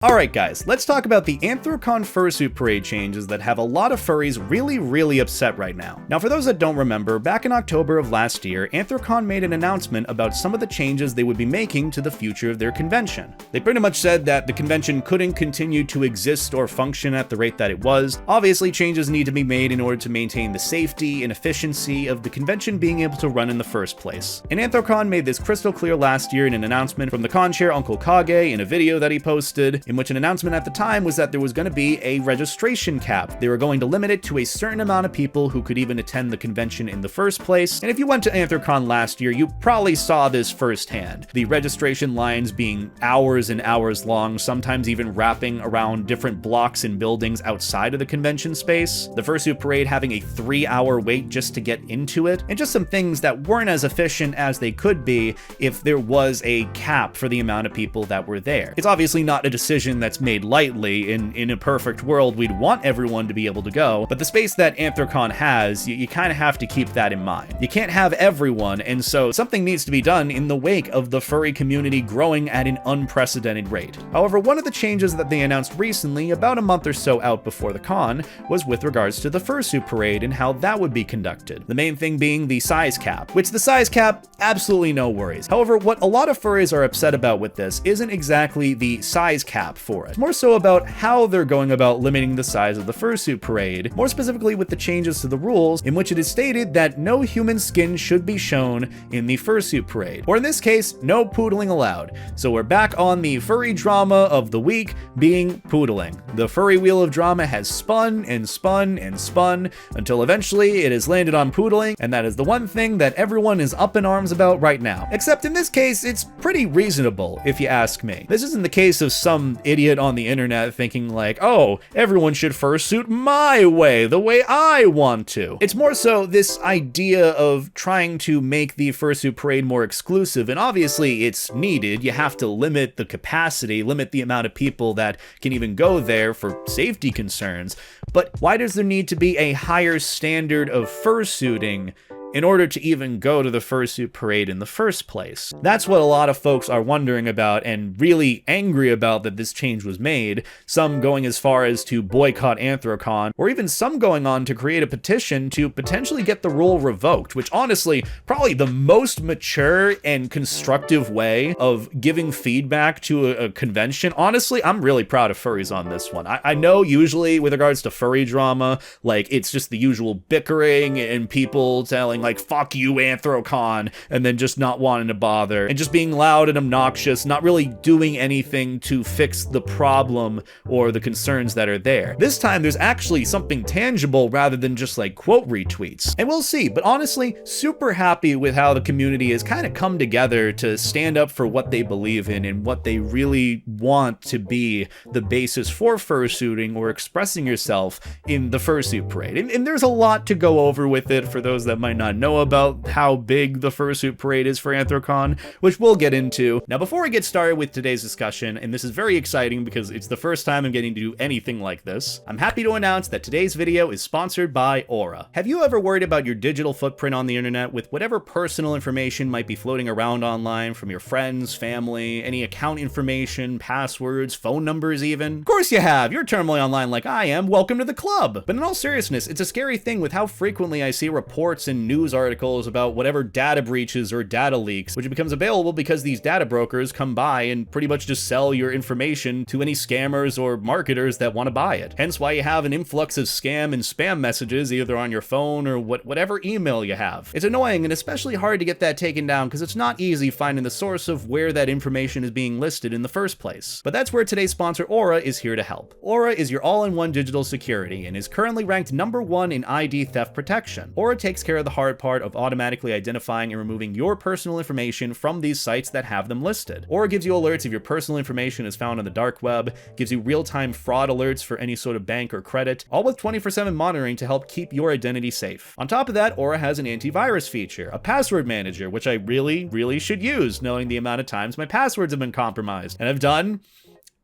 Alright guys, let's talk about the Anthrocon Fursuit Parade changes that have a lot of furries really upset right now. Now for those that don't remember, back in October of last year, Anthrocon made an announcement about some of the changes they would be making to the future of their convention. They pretty much said that the convention couldn't continue to exist or function at the rate that it was. Obviously changes need to be made in order to maintain the safety and efficiency of the convention being able to run in the first place. And Anthrocon made this crystal clear last year in an announcement from the con chair Uncle Kage in a video that he posted, in which an announcement at the time was that there was going to be a registration cap. They were going to limit it to a certain amount of people who could even attend the convention in the first place. And if you went to Anthrocon last year, you probably saw this firsthand. The registration lines being hours and hours long, sometimes even wrapping around different blocks and buildings outside of the convention space. The Fursuit Parade having a 3-hour wait just to get into it, and just some things that weren't as efficient as they could be if there was a cap for the amount of people that were there. It's obviously not a decision that's made lightly. In a perfect world, we'd want everyone to be able to go, but the space that Anthrocon has, you kind of have to keep that in mind. You can't have everyone, and so something needs to be done in the wake of the furry community growing at an unprecedented rate. However, one of the changes that they announced recently, about a month or so out before the con, was with regards to the Fursuit Parade and how that would be conducted. The main thing being the size cap, which the size cap, absolutely no worries. However, what a lot of furries are upset about with this isn't exactly the size cap for it. It's more so about how they're going about limiting the size of the Fursuit Parade, more specifically with the changes to the rules in which it is stated that no human skin should be shown in the Fursuit Parade, or in this case, no poodling allowed. So we're back on the furry drama of the week being poodling. The furry wheel of drama has spun and spun and spun until eventually it has landed on poodling, and that is the one thing that everyone is up in arms about right now. Except in this case, it's pretty reasonable, if you ask me. This isn't the case of some idiot on the internet thinking like, oh, everyone should fursuit my way, the way I want to. It's more so this idea of trying to make the Fursuit Parade more exclusive, and obviously it's needed. You have to limit the capacity, limit the amount of people that can even go there for safety concerns. But why does there need to be a higher standard of fursuiting in order to even go to the Fursuit Parade in the first place? That's what a lot of folks are wondering about and really angry about that this change was made, some going as far as to boycott Anthrocon, or even some going on to create a petition to potentially get the rule revoked, which honestly, probably the most mature and constructive way of giving feedback to a convention. Honestly, I'm really proud of furries on this one. I know usually with regards to furry drama, like it's just the usual bickering and people telling like, fuck you, Anthrocon, and then just not wanting to bother, and just being loud and obnoxious, not really doing anything to fix the problem or the concerns that are there. This time, there's actually something tangible rather than just like quote retweets. And we'll see, but honestly, super happy with how the community has kind of come together to stand up for what they believe in and what they really want to be the basis for fursuiting or expressing yourself in the Fursuit Parade. And there's a lot to go over with it for those that might not know about how big the Fursuit Parade is for Anthrocon, which we'll get into. Now, before we get started with today's discussion, and this is very exciting because it's the first time I'm getting to do anything like this, I'm happy to announce that today's video is sponsored by Aura. Have you ever worried about your digital footprint on the internet with whatever personal information might be floating around online from your friends, family, any account information, passwords, phone numbers even? Of course you have! You're terminally online like I am, welcome to the club! But in all seriousness, it's a scary thing with how frequently I see reports and news articles about whatever data breaches or data leaks, which becomes available because these data brokers come by and pretty much just sell your information to any scammers or marketers that want to buy it. Hence why you have an influx of scam and spam messages either on your phone or whatever email you have. It's annoying and especially hard to get that taken down because it's not easy finding the source of where that information is being listed in the first place. But that's where today's sponsor Aura is here to help. Aura is your all-in-one digital security and is currently ranked #1 in ID theft protection. Aura takes care of the hard part of automatically identifying and removing your personal information from these sites that have them listed. Aura gives you alerts if your personal information is found on the dark web, gives you real-time fraud alerts for any sort of bank or credit, all with 24/7 monitoring to help keep your identity safe. On top of that, Aura has an antivirus feature, a password manager, which I really should use, knowing the amount of times my passwords have been compromised. And I've done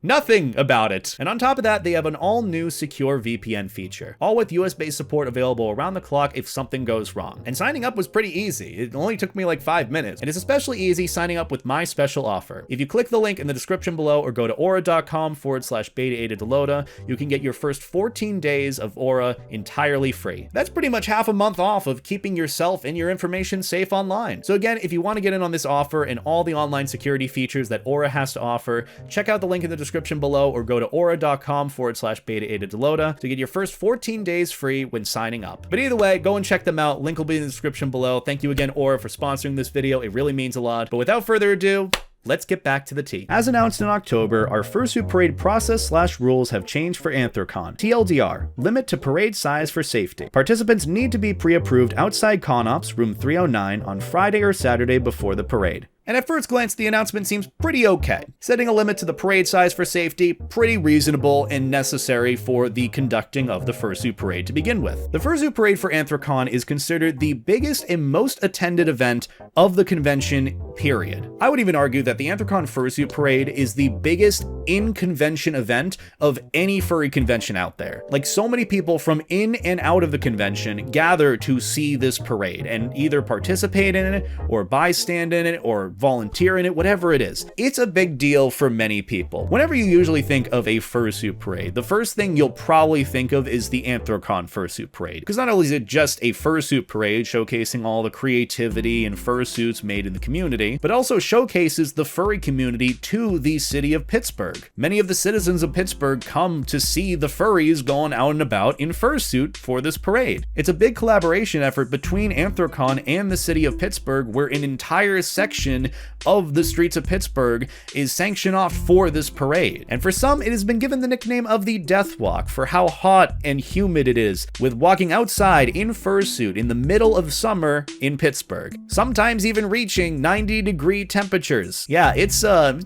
nothing about it. And on top of that, they have an all-new secure VPN feature, all with US-based support available around the clock if something goes wrong. And signing up was pretty easy. It only took me like 5 minutes, and it's especially easy signing up with my special offer. If you click the link in the description below or go to aura.com/BetaEtaDelota, you can get your first 14 days of Aura entirely free. That's pretty much half a month off of keeping yourself and your information safe online. So again, if you want to get in on this offer and all the online security features that Aura has to offer, check out the link in the description below or go to aura.com/BetaEtaDelota to get your first 14 days free when signing up. But either way, go and check them out. Link will be in the description below. Thank you again, Aura, for sponsoring this video. It really means a lot. But without further ado, let's get back to the tea. As announced in October, our Fursuit Parade process/rules have changed for Anthrocon. TLDR, limit to parade size for safety. Participants need to be pre-approved outside ConOps, room 309, on Friday or Saturday before the parade. And at first glance, the announcement seems pretty okay. Setting a limit to the parade size for safety, pretty reasonable and necessary for the conducting of the Fursuit Parade to begin with. The Fursuit Parade for Anthrocon is considered the biggest and most attended event of the convention, period. I would even argue that the Anthrocon Fursuit Parade is the biggest in-convention event of any furry convention out there. Like, so many people from in and out of the convention gather to see this parade and either participate in it or bystand in it or volunteer in it, whatever it is. It's a big deal for many people. Whenever you usually think of a fursuit parade, the first thing you'll probably think of is the Anthrocon Fursuit Parade. Because not only is it just a fursuit parade showcasing all the creativity and fursuits made in the community, but also showcases the furry community to the city of Pittsburgh. Many of the citizens of Pittsburgh come to see the furries going out and about in fursuit for this parade. It's a big collaboration effort between Anthrocon and the city of Pittsburgh, where an entire section of the streets of Pittsburgh is sanctioned off for this parade. And for some, it has been given the nickname of the Death Walk for how hot and humid it is, with walking outside in fursuit in the middle of summer in Pittsburgh, sometimes even reaching 90-degree temperatures. Yeah, it's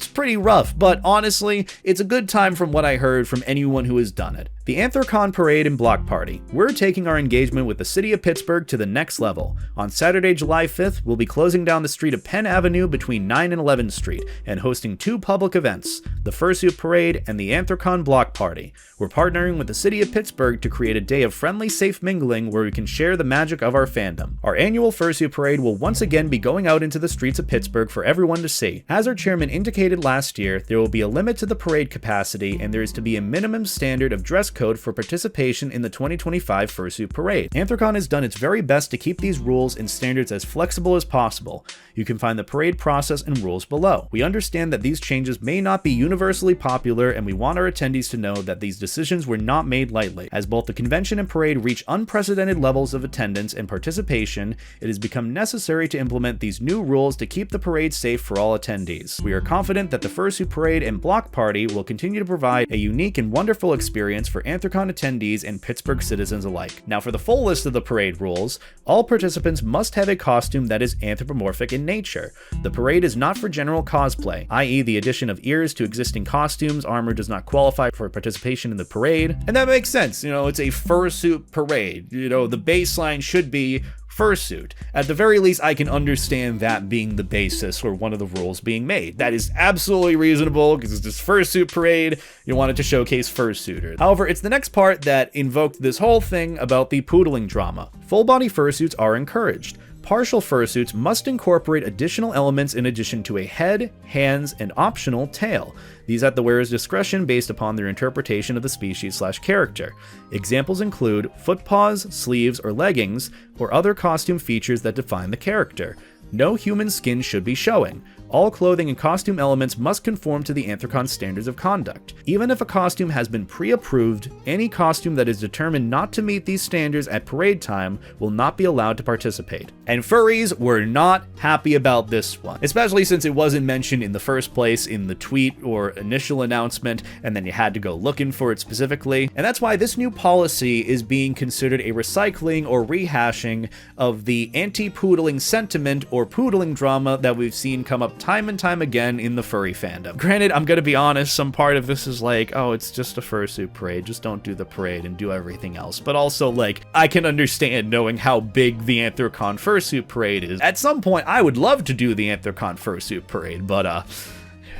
pretty rough, but honestly, it's a good time from what I heard from anyone who has done it. The Anthrocon Parade and Block Party. We're taking our engagement with the city of Pittsburgh to the next level. On Saturday, July 5th, we'll be closing down the street of Penn Avenue between 9 and 11th Street and hosting 2 public events, the Fursuit Parade and the Anthrocon Block Party. We're partnering with the city of Pittsburgh to create a day of friendly, safe mingling where we can share the magic of our fandom. Our annual Fursuit Parade will once again be going out into the streets of Pittsburgh for everyone to see. As our chairman indicated last year, there will be a limit to the parade capacity and there is to be a minimum standard of dress code for participation in the 2025 Fursuit Parade. Anthrocon has done its very best to keep these rules and standards as flexible as possible. You can find the parade process and rules below. We understand that these changes may not be universally popular, and we want our attendees to know that these decisions were not made lightly. As both the convention and parade reach unprecedented levels of attendance and participation, it has become necessary to implement these new rules to keep the parade safe for all attendees. We are confident that the Fursuit Parade and Block Party will continue to provide a unique and wonderful experience for Anthrocon attendees and Pittsburgh citizens alike. Now, for the full list of the parade rules, all participants must have a costume that is anthropomorphic in nature. The parade is not for general cosplay, i.e. the addition of ears to existing costumes, armor does not qualify for participation in the parade. And that makes sense, it's a fursuit parade. The baseline should be fursuit. At the very least, I can understand that being the basis or one of the rules being made. That is absolutely reasonable because it's this fursuit parade. You want it to showcase fursuiters. However, it's the next part that invoked this whole thing about the poodling drama. Full body fursuits are encouraged. Partial fursuits must incorporate additional elements in addition to a head, hands, and optional tail. These at the wearer's discretion based upon their interpretation of the species/character. Examples include foot paws, sleeves, or leggings, or other costume features that define the character. No human skin should be showing. All clothing and costume elements must conform to the Anthrocon standards of conduct. Even if a costume has been pre-approved, any costume that is determined not to meet these standards at parade time will not be allowed to participate. And furries were not happy about this one, especially since it wasn't mentioned in the first place in the tweet or initial announcement, and then you had to go looking for it specifically. And that's why this new policy is being considered a recycling or rehashing of the anti-poodling sentiment or poodling drama that we've seen come up time and time again in the furry fandom. Granted, I'm gonna be honest, some part of this is like, oh, it's just a fursuit parade, just don't do the parade and do everything else. But also, like, I can understand knowing how big the Anthrocon Fursuit Parade is. At some point, I would love to do the Anthrocon Fursuit Parade, but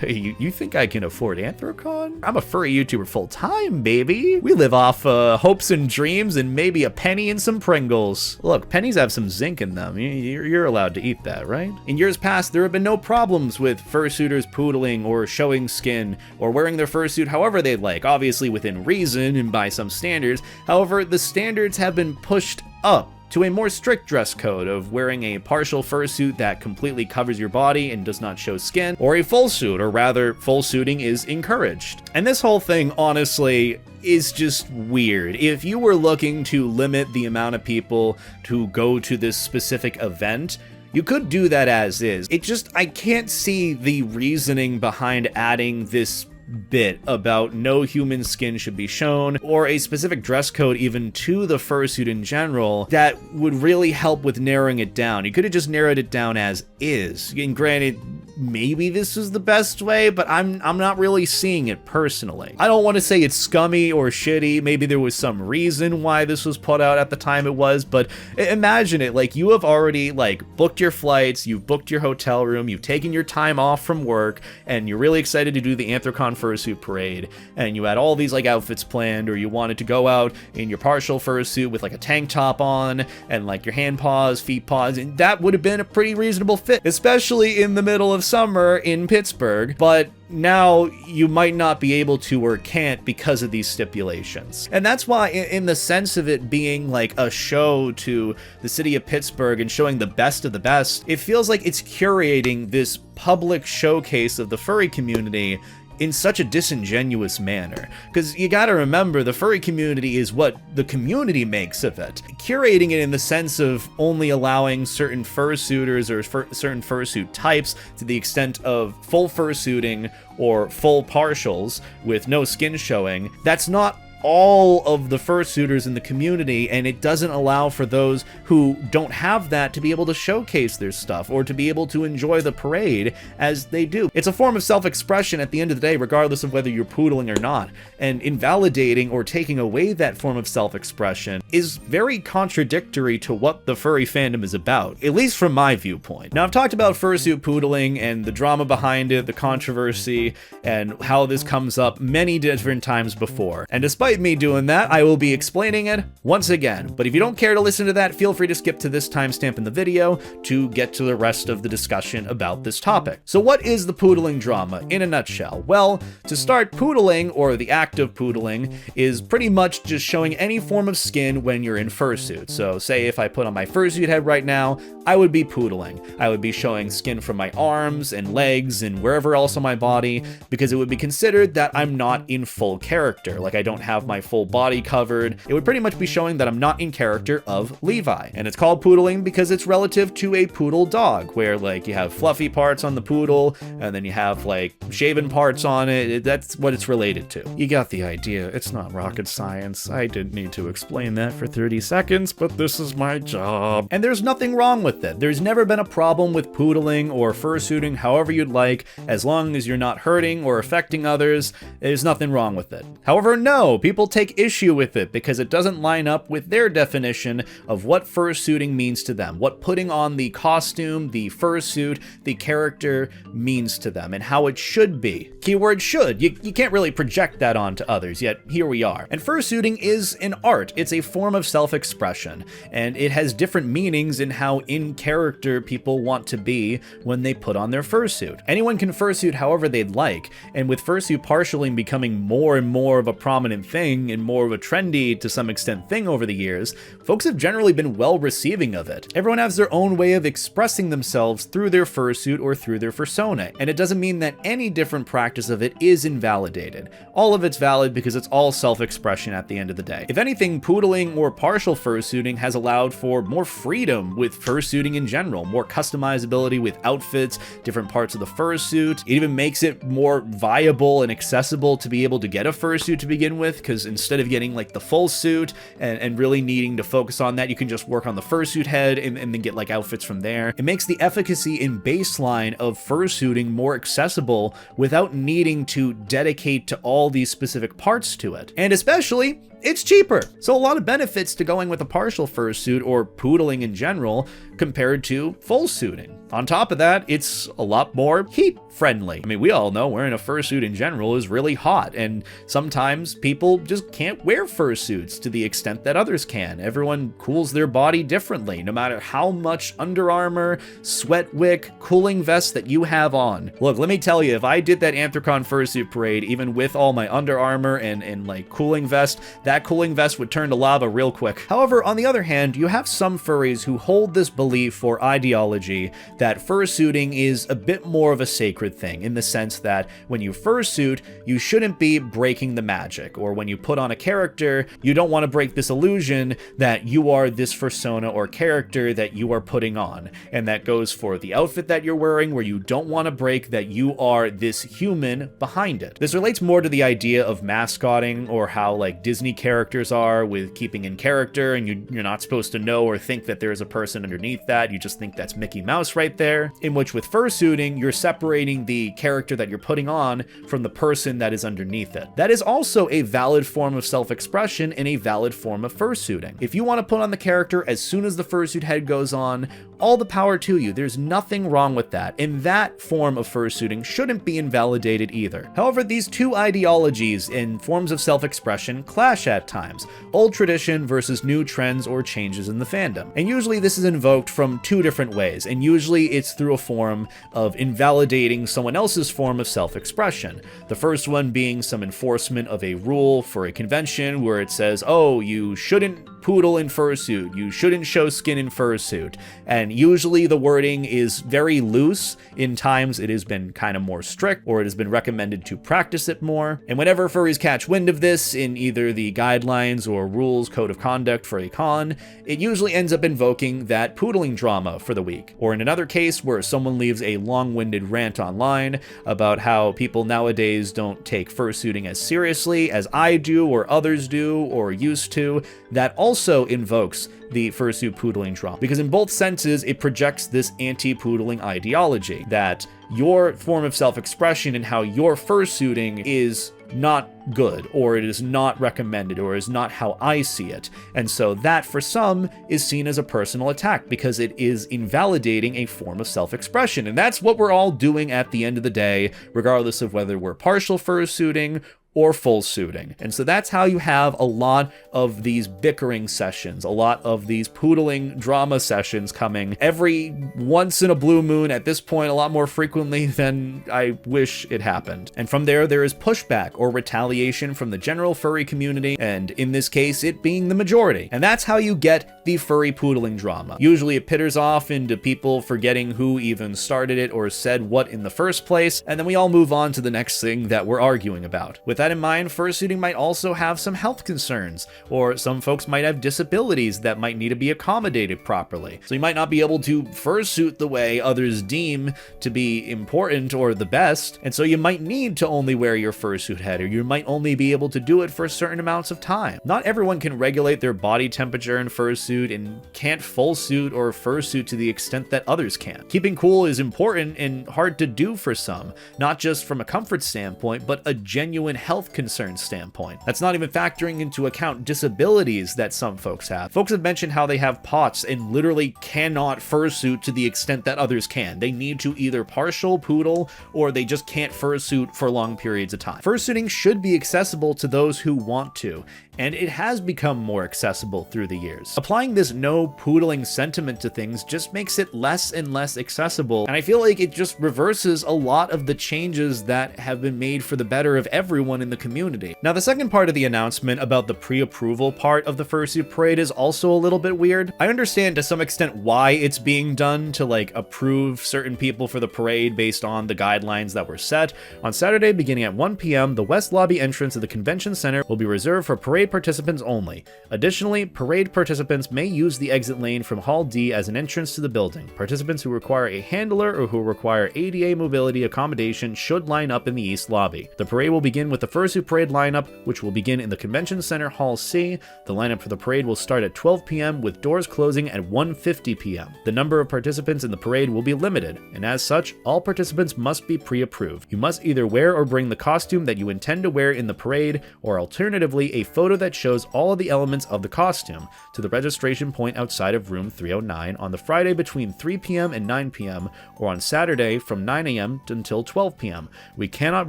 You think I can afford Anthrocon? I'm a furry YouTuber full-time, baby. We live off hopes and dreams and maybe a penny and some Pringles. Look, pennies have some zinc in them. You're allowed to eat that, right? In years past, there have been no problems with fursuiters poodling or showing skin or wearing their fursuit however they'd like, obviously within reason and by some standards. However, the standards have been pushed up to a more strict dress code of wearing a partial fursuit that completely covers your body and does not show skin, or a full suit, or rather, full suiting is encouraged. And this whole thing, honestly, is just weird. If you were looking to limit the amount of people who go to this specific event, you could do that as is. I can't see the reasoning behind adding this bit about no human skin should be shown, or a specific dress code even to the fursuit in general, that would really help with narrowing it down. You could have just narrowed it down as is. And granted, maybe this is the best way, but I'm not really seeing it personally. I don't want to say it's scummy or shitty. Maybe there was some reason why this was put out at the time it was, but imagine it, like, you have already booked your flights, you've booked your hotel room, you've taken your time off from work, and you're really excited to do the Anthrocon fursuit parade, and you had all these outfits planned, or you wanted to go out in your partial fursuit with a tank top on and your hand paws, feet paws, and that would have been a pretty reasonable fit, especially in the middle of summer in Pittsburgh. But now you might not be able to or can't because of these stipulations. And that's why, in the sense of it being a show to the city of Pittsburgh and showing the best of the best, it feels like it's curating this public showcase of the furry community in such a disingenuous manner. Because you gotta remember, the furry community is what the community makes of it. Curating it in the sense of only allowing certain fursuiters or certain fursuit types to the extent of full fursuiting or full partials with no skin showing, that's not all of the fursuiters in the community, and it doesn't allow for those who don't have that to be able to showcase their stuff or to be able to enjoy the parade as they do. It's a form of self-expression at the end of the day, regardless of whether you're poodling or not, and invalidating or taking away that form of self-expression is very contradictory to what the furry fandom is about, at least from my viewpoint. Now, I've talked about fursuit poodling and the drama behind it, the controversy, and how this comes up many different times before, and despite me doing that, I will be explaining it once again. But if you don't care to listen to that, feel free to skip to this timestamp in the video to get to the rest of the discussion about this topic. So what is the poodling drama in a nutshell? Well, to start, poodling, or the act of poodling, is pretty much just showing any form of skin when you're in fursuit. So say if I put on my fursuit head right now, I would be poodling. I would be showing skin from my arms and legs and wherever else on my body, because it would be considered that I'm not in full character. I don't have my full body covered. It would pretty much be showing that I'm not in character of Levi. And it's called poodling because it's relative to a poodle dog, where you have fluffy parts on the poodle, and then you have shaven parts on it. That's what it's related to. You got the idea. It's not rocket science. I didn't need to explain that for 30 seconds, but this is my job. And there's nothing wrong with it. There's never been a problem with poodling or fursuiting however you'd like, as long as you're not hurting or affecting others. There's nothing wrong with it. However, no, people take issue with it because it doesn't line up with their definition of what fursuiting means to them, what putting on the costume, the fursuit, the character means to them, and how it should be. Keyword should. You can't really project that onto others, yet here we are. And fursuiting is an art. It's a form of self-expression, and it has different meanings in how in character people want to be when they put on their fursuit. Anyone can fursuit however they'd like, and with fursuit partially becoming more and more of a prominent thing and more of a trendy, to some extent, thing over the years, folks have generally been well receiving of it. Everyone has their own way of expressing themselves through their fursuit or through their fursona, and it doesn't mean that any different practice of it is invalidated. All of it's valid because it's all self-expression at the end of the day. If anything, poodling or partial fursuiting has allowed for more freedom with fursuiting in general, more customizability with outfits, different parts of the fursuit. It even makes it more viable and accessible to be able to get a fursuit to begin with, because instead of getting the full suit and really needing to focus on that, you can just work on the fursuit head and then get outfits from there. It makes the efficacy and baseline of fursuiting more accessible without needing to dedicate to all these specific parts to it. And especially, it's cheaper. So a lot of benefits to going with a partial fursuit or poodling in general compared to full suiting. On top of that, it's a lot more heat friendly. I mean, we all know wearing a fursuit in general is really hot, and sometimes people just can't wear fursuits to the extent that others can. Everyone cools their body differently, no matter how much Under Armour, sweat wick, cooling vest that you have on. Look, let me tell you, if I did that Anthrocon fursuit parade, even with all my Under Armour and like cooling vest, that cooling vest would turn to lava real quick. However, on the other hand, you have some furries who hold this belief or ideology that fursuiting is a bit more of a sacred thing, in the sense that when you fursuit, you shouldn't be breaking the magic, or when you put on a character, you don't want to break this illusion that you are this fursona or character that you are putting on. And that goes for the outfit that you're wearing, where you don't want to break that you are this human behind it. This relates more to the idea of mascotting, or how like Disney characters are with keeping in character, and you're not supposed to know or think that there's a person underneath that, you just think that's Mickey Mouse right there. In which with fursuiting, you're separating the character that you're putting on from the person that is underneath it. That is also a valid form of self-expression and a valid form of fursuiting. If you want to put on the character as soon as the fursuit head goes on, all the power to you. There's nothing wrong with that, and that form of fursuiting shouldn't be invalidated either. However, these two ideologies and forms of self-expression clash at times, old tradition versus new trends or changes in the fandom. And usually this is invoked from two different ways, and usually it's through a form of invalidating someone else's form of self-expression. The first one being some enforcement of a rule for a convention where it says, oh, you shouldn't poodle in fursuit, you shouldn't show skin in fursuit, and usually the wording is very loose. In times it has been kind of more strict, or it has been recommended to practice it more. And whenever furries catch wind of this in either the guidelines or rules code of conduct for a con, it usually ends up invoking that poodling drama for the week. Or in another case where someone leaves a long-winded rant online about how people nowadays don't take fursuiting as seriously as I do or others do or used to, that also invokes the fursuit poodling drama, because in both senses it projects this anti-poodling ideology that your form of self-expression and how you're fursuiting is not good, or it is not recommended, or is not how I see it. And so that for some is seen as a personal attack, because it is invalidating a form of self-expression. And that's what we're all doing at the end of the day, regardless of whether we're partial fursuiting or full suiting. And so that's how you have a lot of these bickering sessions, a lot of these poodling drama sessions coming every once in a blue moon, at this point a lot more frequently than I wish it happened. And from there is pushback or retaliation from the general furry community, and in this case it being the majority. And that's how you get the furry poodling drama. Usually it pitters off into people forgetting who even started it or said what in the first place, and then we all move on to the next thing that we're arguing about. With that in mind, fursuiting might also have some health concerns, or some folks might have disabilities that might need to be accommodated properly. So you might not be able to fursuit the way others deem to be important or the best, and so you might need to only wear your fursuit head, or you might only be able to do it for certain amounts of time. Not everyone can regulate their body temperature in fursuit and can't full suit or fursuit to the extent that others can. Keeping cool is important and hard to do for some, not just from a comfort standpoint, but a genuine health concern standpoint. That's not even factoring into account disabilities that some folks have. Folks have mentioned how they have POTS and literally cannot fursuit to the extent that others can. They need to either partial poodle, or they just can't fursuit for long periods of time. Fursuiting should be accessible to those who want to, and it has become more accessible through the years. Applying this no poodling sentiment to things just makes it less and less accessible, and I feel like it just reverses a lot of the changes that have been made for the better of everyone in the community. Now, the second part of the announcement about the pre-approval part of the fursuit parade is also a little bit weird. I understand to some extent why it's being done, to like approve certain people for the parade based on the guidelines that were set. On Saturday, beginning at 1 p.m., the West Lobby entrance of the Convention Center will be reserved for parade participants only. Additionally, parade participants may use the exit lane from Hall D as an entrance to the building. Participants who require a handler or who require ADA mobility accommodation should line up in the East Lobby. The parade will begin with the Fursuit Parade lineup, which will begin in the Convention Center Hall C. The lineup for the parade will start at 12 p.m. with doors closing at 1:50 p.m. The number of participants in the parade will be limited, and as such, all participants must be pre-approved. You must either wear or bring the costume that you intend to wear in the parade, or alternatively, a photo that shows all of the elements of the costume, to the registration point outside of room 309 on the Friday between 3 p.m. and 9 p.m., or on Saturday from 9 a.m. until 12 p.m. We cannot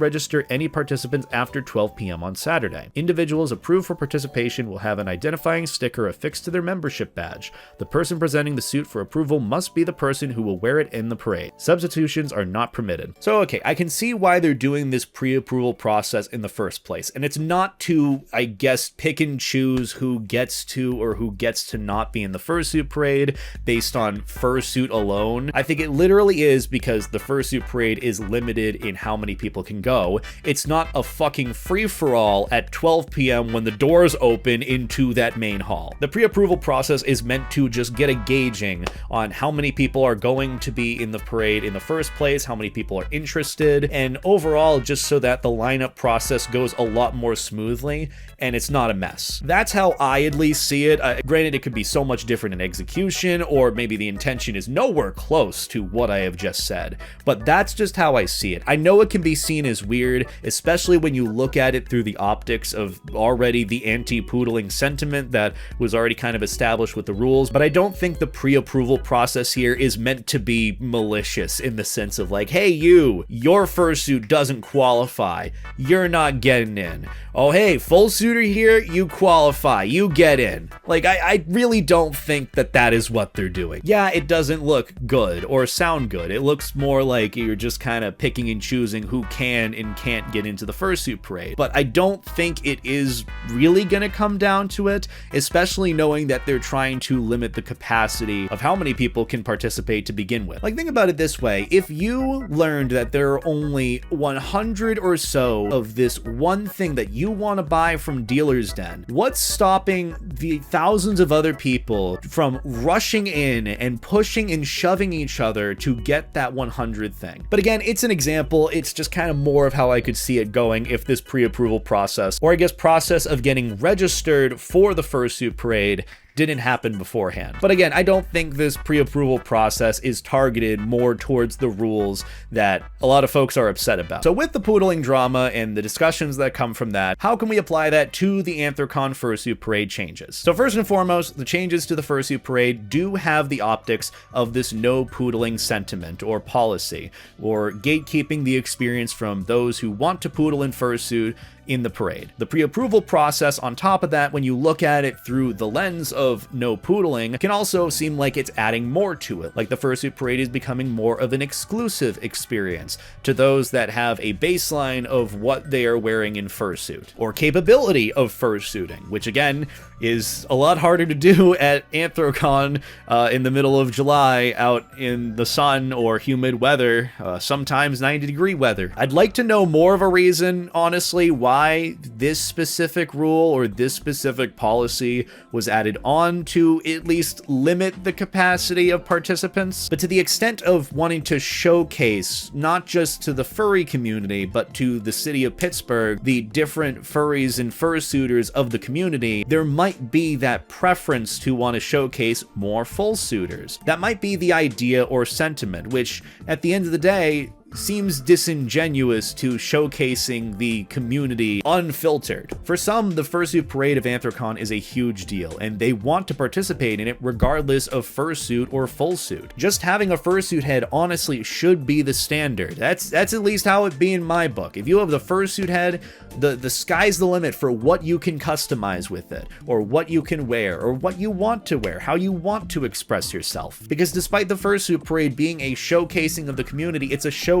register any participants after 12 p.m. on Saturday. Individuals approved for participation will have an identifying sticker affixed to their membership badge. The person presenting the suit for approval must be the person who will wear it in the parade. Substitutions are not permitted. So okay, I can see why they're doing this pre-approval process in the first place, and it's not to, I guess, pick and choose who gets to or who gets to not be in the fursuit parade based on fursuit alone. I think it literally is because the fursuit parade is limited in how many people can go. It's not a fucking free-for-all at 12 p.m. when the doors open into that main hall. The pre-approval process is meant to just get a gauging on how many people are going to be in the parade in the first place, how many people are interested, and overall just so that the lineup process goes a lot more smoothly and it's not a mess. That's how I at least see it. Granted, it could be so much different in execution, or maybe the intention is nowhere close to what I have just said, but that's just how I see it. I know it can be seen as weird, especially when you look at it through the optics of already the anti-poodling sentiment that was already kind of established with the rules, but I don't think the pre-approval process here is meant to be malicious in the sense of like, hey, your fursuit doesn't qualify, you're not getting in. Oh, hey, full suitor here, you qualify, you get in. Like, I really don't think that that is what they're doing. Yeah, it doesn't look good or sound good. It looks more like you're just kind of picking and choosing who can and can't get into the fursuit parade. But I don't think it is really gonna come down to it, especially knowing that they're trying to limit the capacity of how many people can participate to begin with. Like, think about it this way. If you learned that there are only 100 or so of this one thing that you want to buy from Dealer's Den, what's stopping the thousands of other people from rushing in and pushing and shoving each other to get that 100 thing? But again, it's an example. It's just kind of more of how I could see it going if this pre-approval process, or I guess process of getting registered for the fursuit parade, didn't happen beforehand. But again, I don't think this pre-approval process is targeted more towards the rules that a lot of folks are upset about. So with the poodling drama and the discussions that come from that, how can we apply that to the Anthrocon fursuit parade changes? So first and foremost, the changes to the fursuit parade do have the optics of this no poodling sentiment or policy, or gatekeeping the experience from those who want to poodle in fursuit in the parade. The pre-approval process on top of that, when you look at it through the lens of no poodling, can also seem like it's adding more to it, like the fursuit parade is becoming more of an exclusive experience to those that have a baseline of what they are wearing in fursuit, or capability of fursuiting, which again is a lot harder to do at Anthrocon in the middle of July out in the sun or humid weather, sometimes 90-degree weather. I'd like to know more of a reason, honestly, why this specific rule or this specific policy was added on to at least limit the capacity of participants. But to the extent of wanting to showcase, not just to the furry community, but to the city of Pittsburgh, the different furries and fursuiters of the community, there might be that preference to want to showcase more full suiters. That might be the idea or sentiment, which at the end of the day seems disingenuous to showcasing the community unfiltered. For some, the fursuit parade of Anthrocon is a huge deal, and they want to participate in it regardless of fursuit or full suit. Just having a fursuit head honestly should be the standard. That's at least how it be in my book. If you have the fursuit head, the sky's the limit for what you can customize with it, or what you can wear, or what you want to wear, how you want to express yourself. Because despite the fursuit parade being a showcasing of the community, it's a showcasing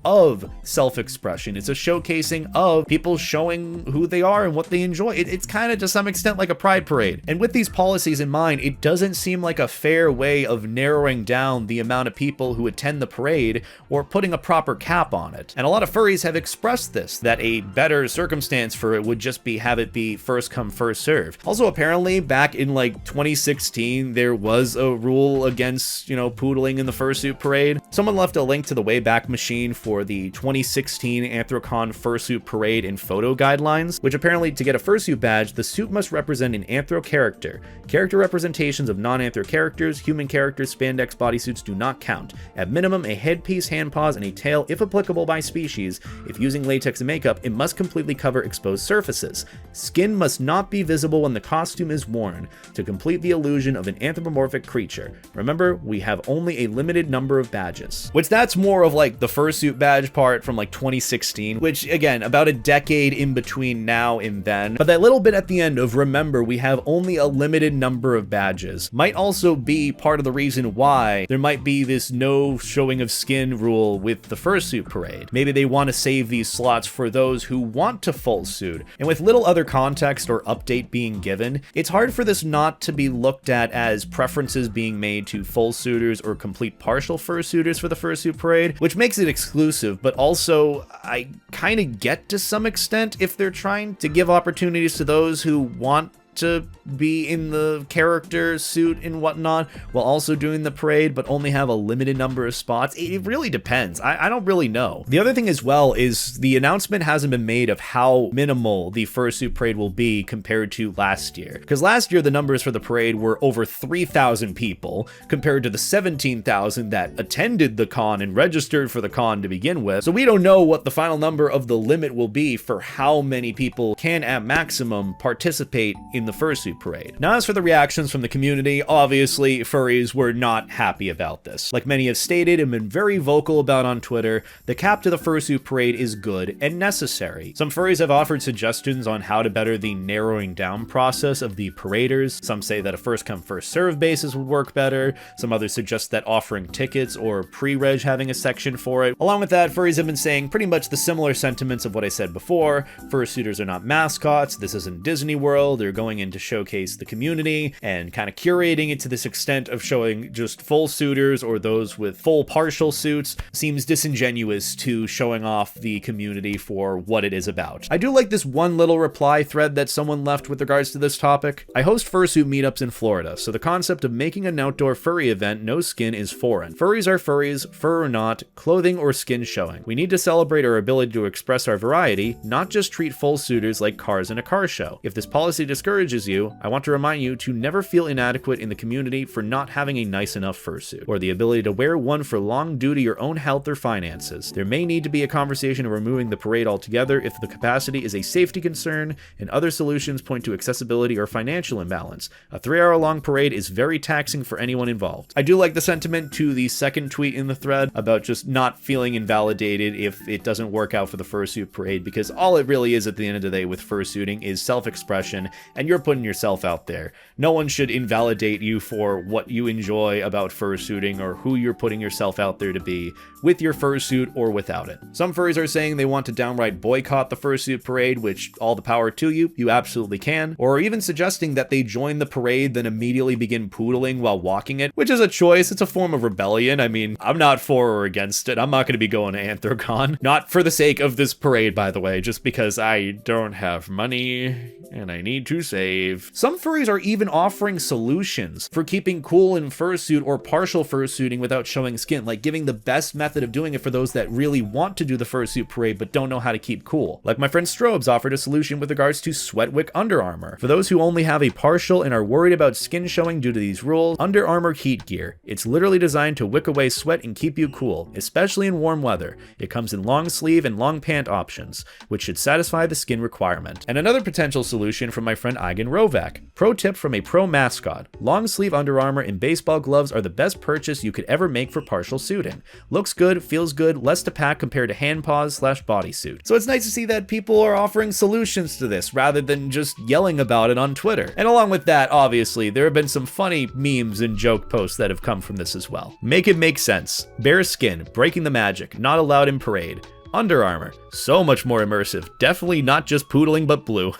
of self-expression. It's a showcasing of people showing who they are and what they enjoy. It's kind of to some extent like a pride parade. And with these policies in mind, it doesn't seem like a fair way of narrowing down the amount of people who attend the parade or putting a proper cap on it. And a lot of furries have expressed this, that a better circumstance for it would just be have it be first come, first serve. Also, apparently back in like 2016, there was a rule against, poodling in the fursuit parade. Someone left a link to the Wayback Machine for the 2016 Anthrocon Fursuit Parade and Photo Guidelines, which apparently to get a fursuit badge, the suit must represent an anthro character. Character representations of non-anthro characters, human characters, spandex bodysuits do not count. At minimum, a headpiece, hand paws, and a tail, if applicable by species. If using latex and makeup, it must completely cover exposed surfaces. Skin must not be visible when the costume is worn to complete the illusion of an anthropomorphic creature. Remember, we have only a limited number of badges. Which that's more of like the fursuit badge part from like 2016, which again, about a decade in between now and then. But that little bit at the end of remember, we have only a limited number of badges might also be part of the reason why there might be this no showing of skin rule with the fursuit parade. Maybe they want to save these slots for those who want to full suit. And with little other context or update being given, it's hard for this not to be looked at as preferences being made to full suiters or complete partial fursuiters for the fursuit parade, which makes it exclusive, but also I kind of get to some extent if they're trying to give opportunities to those who want to be in the character suit and whatnot while also doing the parade, but only have a limited number of spots. It really depends. I don't really know. The other thing as well is the announcement hasn't been made of how minimal the fursuit parade will be compared to last year. Because last year the numbers for the parade were over 3,000 people compared to the 17,000 that attended the con and registered for the con to begin with. So we don't know what the final number of the limit will be for how many people can at maximum participate in the fursuit parade. Now, as for the reactions from the community, obviously furries were not happy about this. Like many have stated and been very vocal about on Twitter, the cap to the fursuit parade is good and necessary. Some furries have offered suggestions on how to better the narrowing down process of the paraders. Some say that a first come first serve basis would work better. Some others suggest that offering tickets or pre-reg having a section for it. Along with that, furries have been saying pretty much the similar sentiments of what I said before. Fursuiters are not mascots. This isn't Disney World. They're going in to showcase the community and kind of curating it to this extent of showing just full suiters or those with full partial suits seems disingenuous to showing off the community for what it is about. I do like this one little reply thread that someone left with regards to this topic. I host fursuit meetups in Florida, so the concept of making an outdoor furry event no skin is foreign. Furries are furries, fur or not, clothing or skin showing. We need to celebrate our ability to express our variety, not just treat full suiters like cars in a car show. If this policy discourages you, I want to remind you to never feel inadequate in the community for not having a nice enough fursuit, or the ability to wear one for long due to your own health or finances. There may need to be a conversation of removing the parade altogether if the capacity is a safety concern, and other solutions point to accessibility or financial imbalance. A 3-hour-long parade is very taxing for anyone involved. I do like the sentiment to the second tweet in the thread about just not feeling invalidated if it doesn't work out for the fursuit parade, because all it really is at the end of the day with fursuiting is self-expression, and you're putting yourself out there. No one should invalidate you for what you enjoy about fursuiting or who you're putting yourself out there to be with your fursuit or without it. Some furries are saying they want to downright boycott the fursuit parade, which all the power to you, you absolutely can, or even suggesting that they join the parade then immediately begin poodling while walking it, which is a choice. It's a form of rebellion. I mean, I'm not for or against it. I'm not going to be going to Anthrocon. Not for the sake of this parade, by the way, just because I don't have money and I need to save. Some furries are even offering solutions for keeping cool in fursuit or partial fursuiting without showing skin, like giving the best method of doing it for those that really want to do the fursuit parade but don't know how to keep cool. Like my friend Strobes offered a solution with regards to sweat wick Under Armour. For those who only have a partial and are worried about skin showing due to these rules, Under Armour heat gear. It's literally designed to wick away sweat and keep you cool, especially in warm weather. It comes in long sleeve and long pant options, which should satisfy the skin requirement. And another potential solution from my friend Eigen Rovak. Pro tip from a pro mascot. Long sleeve Under Armour and baseball gloves are the best purchase you could ever make for partial suiting. Looks good, feels good, less to pack compared to hand paws / bodysuit. So it's nice to see that people are offering solutions to this rather than just yelling about it on Twitter. And along with that, obviously, there have been some funny memes and joke posts that have come from this as well. Make it make sense. Bare skin, breaking the magic, not allowed in parade. Under Armour, so much more immersive. Definitely not just poodling but blue.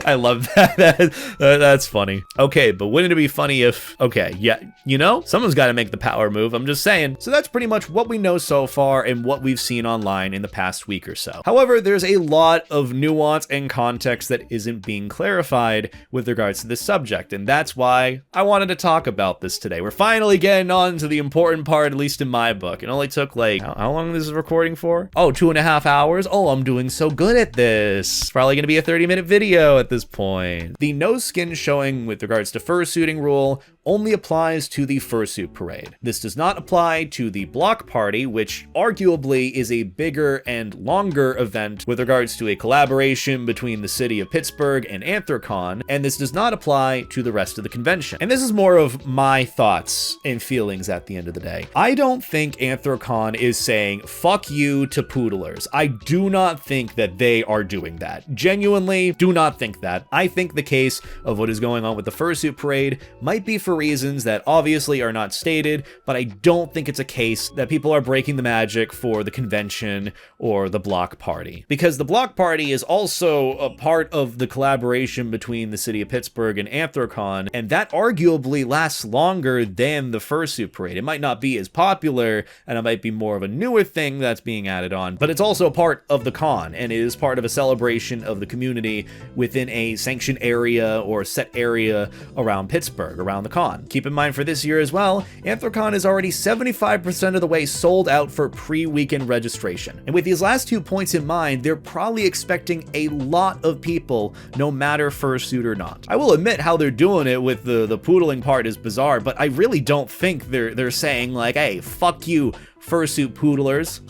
I love that. That's funny. Okay, but wouldn't it be funny if, okay, yeah, you know, someone's got to make the power move. I'm just saying. So that's pretty much what we know so far and what we've seen online in the past week or so. However, there's a lot of nuance and context that isn't being clarified with regards to this subject, and that's why I wanted to talk about this today. We're finally getting on to the important part, at least in my book. It only took like, how long this is recording for? Oh, 2.5 hours. Oh, I'm doing so good at this. It's probably gonna be a 30-minute video at this point. The no skin showing with regards to fursuiting rule only applies to the fursuit parade. This does not apply to the block party, which arguably is a bigger and longer event with regards to a collaboration between the city of Pittsburgh and Anthrocon, and this does not apply to the rest of the convention. And this is more of my thoughts and feelings at the end of the day. I don't think Anthrocon is saying fuck you to poodlers. I do not think that they are doing that. Genuinely do not think that. I think the case of what is going on with the fursuit parade might be for reasons that obviously are not stated, but I don't think it's a case that people are breaking the magic for the convention or the block party. Because the block party is also a part of the collaboration between the city of Pittsburgh and Anthrocon, and that arguably lasts longer than the fursuit parade. It might not be as popular, and it might be more of a newer thing that's being added on, but it's also part of the con, and it is part of a celebration of the community within a sanctioned area or set area around Pittsburgh, around the con. Keep in mind for this year as well, Anthrocon is already 75% of the way sold out for pre-weekend registration. And with these last 2 points in mind, they're probably expecting a lot of people, no matter fursuit or not. I will admit how they're doing it with the poodling part is bizarre, but I really don't think they're saying like, hey, fuck you, fursuit poodlers.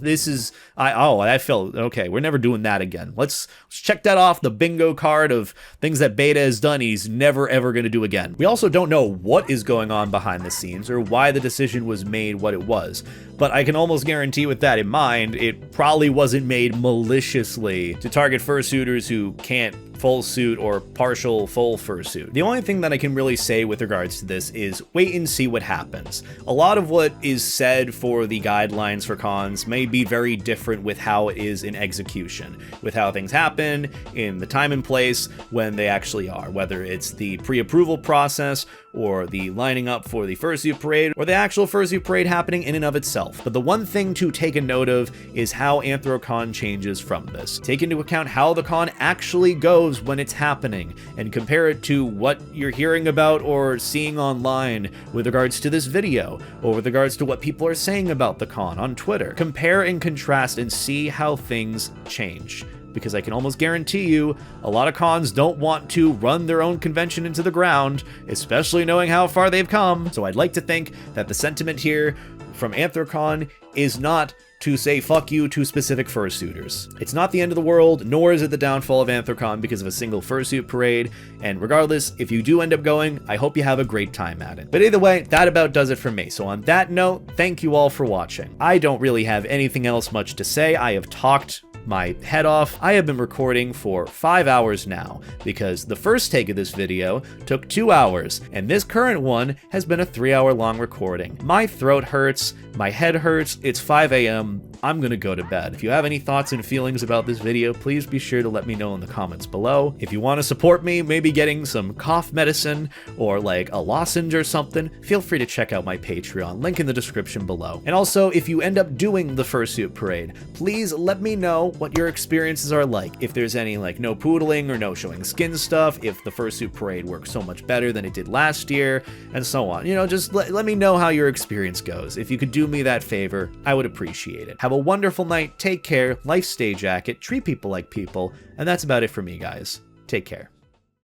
This is, I felt, okay, we're never doing that again. Let's check that off the bingo card of things that Beta has done he's never ever going to do again. We also don't know what is going on behind the scenes or why the decision was made what it was, but I can almost guarantee with that in mind, it probably wasn't made maliciously to target fursuiters who can't full suit or partial full fursuit. The only thing that I can really say with regards to this is wait and see what happens. A lot of what is said for the guidelines for cons may be very different with how it is in execution, with how things happen in the time and place when they actually are, whether it's the pre-approval process or the lining up for the fursuit parade or the actual fursuit parade happening in and of itself. But the one thing to take a note of is how Anthrocon changes from this. Take into account how the con actually goes when it's happening and compare it to what you're hearing about or seeing online with regards to this video or with regards to what people are saying about the con on Twitter. Compare and contrast and see how things change. Because I can almost guarantee you, a lot of cons don't want to run their own convention into the ground, especially knowing how far they've come. So I'd like to think that the sentiment here from Anthrocon is not to say fuck you to specific fursuiters. It's not the end of the world, nor is it the downfall of Anthrocon because of a single fursuit parade, and regardless, if you do end up going, I hope you have a great time at it. But either way, that about does it for me. So on that note, thank you all for watching. I don't really have anything else much to say. I have talked my head off. I have been recording for 5 hours now because the first take of this video took 2 hours and this current one has been a 3-hour long recording. My throat hurts, my head hurts, it's 5 a.m. I'm gonna go to bed. If you have any thoughts and feelings about this video, please be sure to let me know in the comments below. If you want to support me, maybe getting some cough medicine or like a lozenge or something, feel free to check out my Patreon, link in the description below. And also, if you end up doing the fursuit parade, please let me know what your experiences are like. If there's any like no poodling or no showing skin stuff, if the fursuit parade works so much better than it did last year, and so on. You know, just let me know how your experience goes. If you could do me that favor, I would appreciate it. Have a wonderful night, take care, life stay jacket, treat people like people, and that's about it for me, guys. Take care.